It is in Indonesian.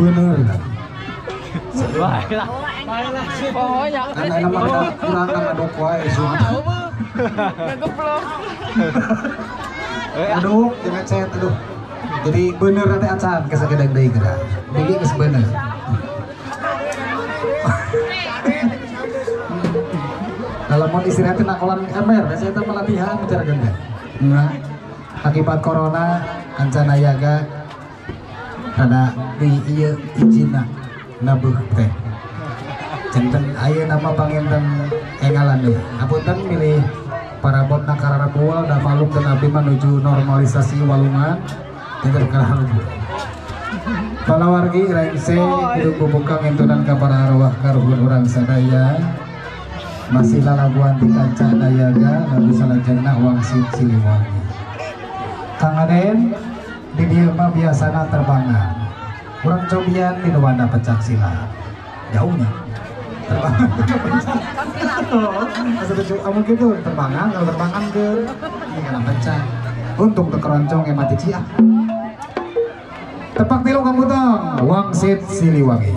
bener kan Baiklah. Pokoknya. karena nama kurang nama dokwa semua Ngegeblok. aduh jangan chat aduh jadi bener nanti acan kesakedang deui geura jadi geus bener kalau mau istirahat nak kolam emer saya itu melatihan bicara ganda nah akibat corona kancana yaga karena di iya izina nabuh teh jantan aya nama panginten engalan deh apunten milih parabot nakara kual da malum dan abdi menuju normalisasi walungan tidak kalah palawargi rengse hidup bubuka ngentunan ka para arwah karuhun urang sadaya masih lalabuan di kancah dayaga lalu salajengna Wangsit Siliwangi Kang Aden di dieu mah biasana terbangan urang cobian di nuana pecak silat jauhnya terbangan mungkin gitu terbangan kalau terbangan ke ini kena pecak untung ke keroncong yang mati cia tepak tilu kamu dong Wangsit Siliwangi